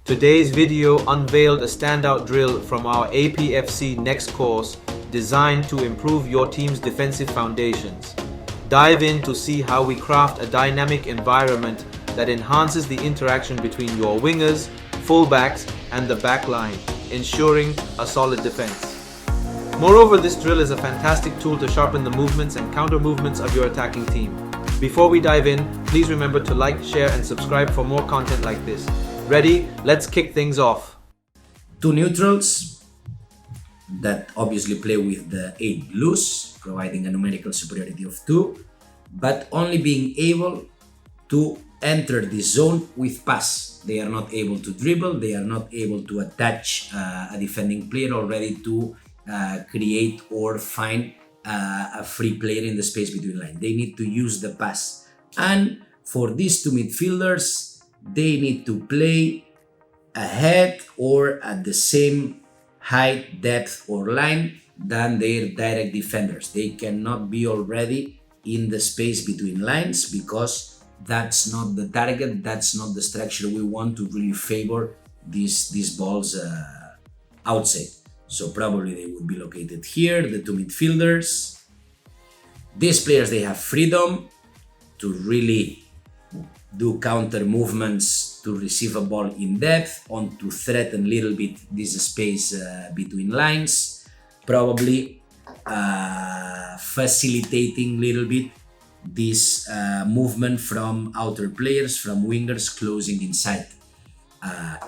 Today's video unveiled a standout drill from our APFC NEXT course designed to improve your team's defensive foundations. Dive in to see how we craft a dynamic environment that enhances the interaction between your wingers, fullbacks, and the backline, ensuring a solid defense. Moreover, this drill is a fantastic tool to sharpen the movements and counter movements of your attacking team. Before we dive in, please remember to like, share, and subscribe for more content like this. Ready? Let's kick things off. Two neutrals that obviously play with the 8 blues, providing a numerical superiority of 2, but only being able to enter the zone with pass. They are not able to dribble, they are not able to attach a defending player already to create or find a free player in the space between lines. They need to use the pass. And for these two midfielders, they need to play ahead or at the same height, depth or line than their direct defenders. They cannot be already in the space between lines because that's not the target, that's not the structure we want to really favor these balls outside. So probably they would be located here, the two midfielders. These players, they have freedom to really do counter movements to receive a ball in depth, on to threaten a little bit this space between lines, probably facilitating a little bit this movement from outer players, from wingers closing inside.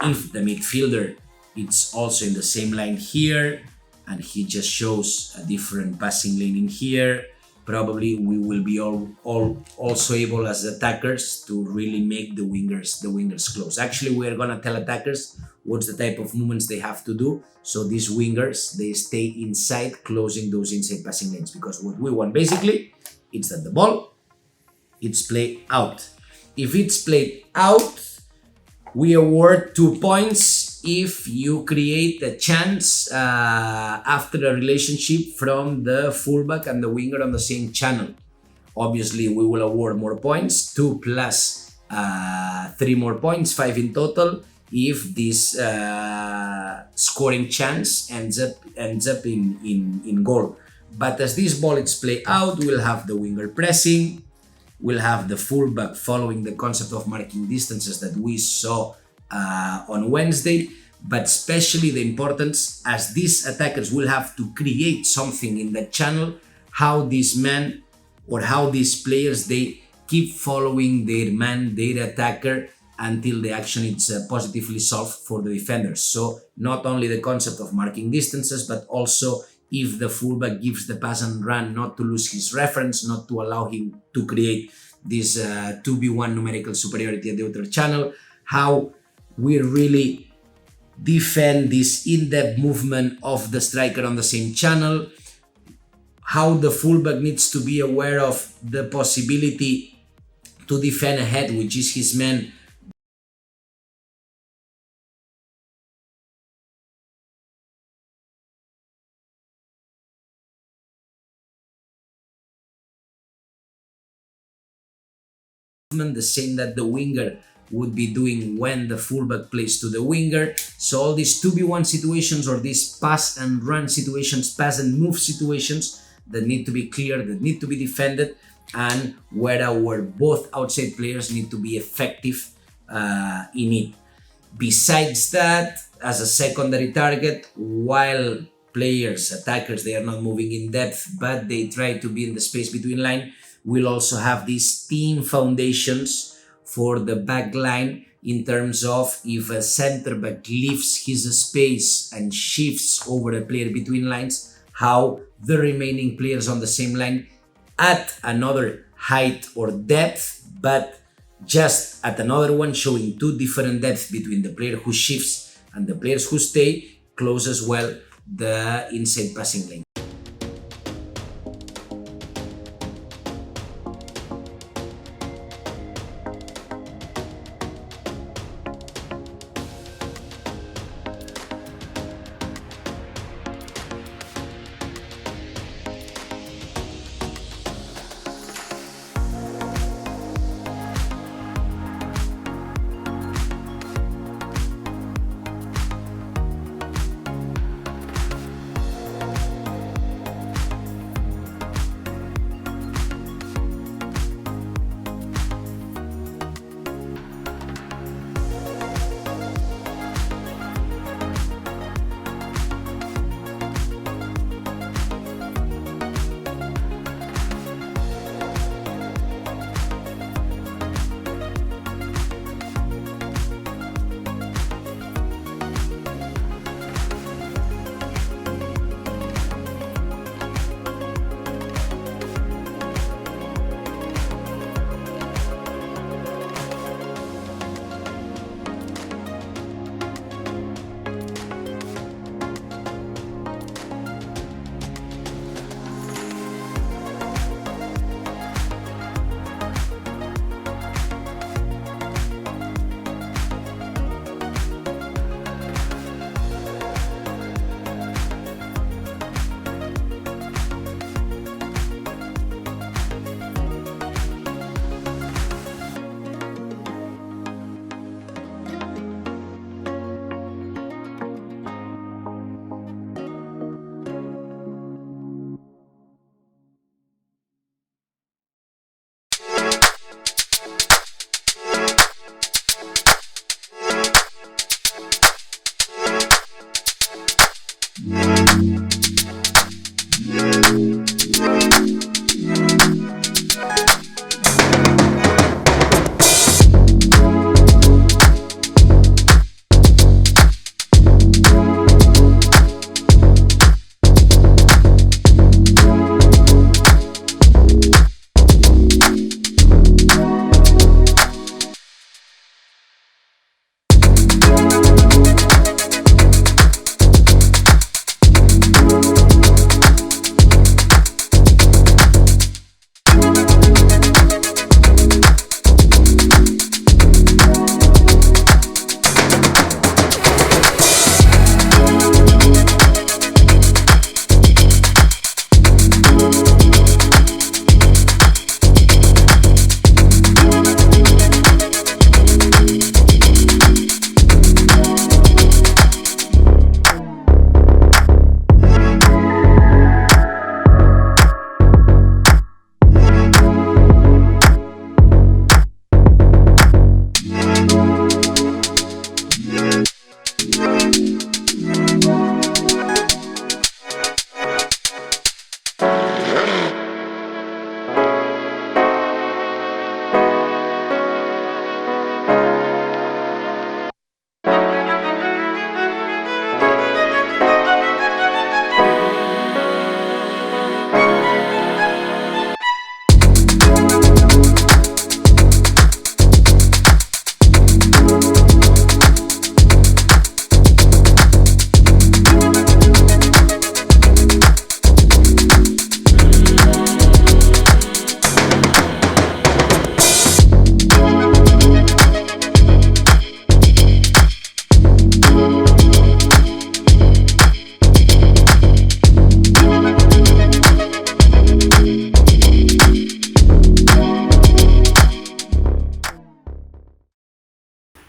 If the midfielder it's also in the same line here and he just shows a different passing lane in here, probably we will be also able as attackers to really make the wingers close. Actually, we are gonna tell attackers what's the type of movements they have to do, so these wingers they stay inside, closing those inside passing lanes, because what we want basically it's that the ball it's played out. If it's played out, we award 2 points if you create a chance after a relationship from the fullback and the winger on the same channel. Obviously, we will award more points, 2 plus 3 more points, 5 in total, if this scoring chance ends up in goal. But as this ball is played out, we'll have the winger pressing, we'll have the fullback following the concept of marking distances that we saw on Wednesday, but especially the importance as these attackers will have to create something in that channel, how these men or how these players they keep following their man, their attacker until the action is positively solved for the defenders. So not only the concept of marking distances, but also if the fullback gives the pass and run, not to lose his reference, not to allow him to create this 2v1 numerical superiority at the outer channel, how we really defend this in-depth movement of the striker on the same channel, how the fullback needs to be aware of the possibility to defend ahead, which is his man, the same that the winger would be doing when the fullback plays to the winger. So all these 2v1 situations or these pass and run situations, pass and move situations that need to be clear, that need to be defended, and where our both outside players need to be effective in it. Besides that, as a secondary target, while players, attackers, they are not moving in depth, but they try to be in the space between line, we'll also have these team foundations for the back line in terms of if a center back leaves his space and shifts over a player between lines, how the remaining players on the same line at another height or depth, but just at another one, showing 2 different depths between the player who shifts and the players who stay, close as well the inside passing lane.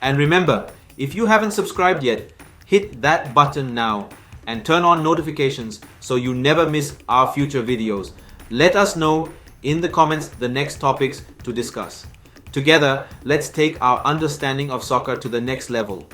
And remember, if you haven't subscribed yet, hit that button now and turn on notifications so you never miss our future videos. Let us know in the comments the next topics to discuss. Together, let's take our understanding of soccer to the next level.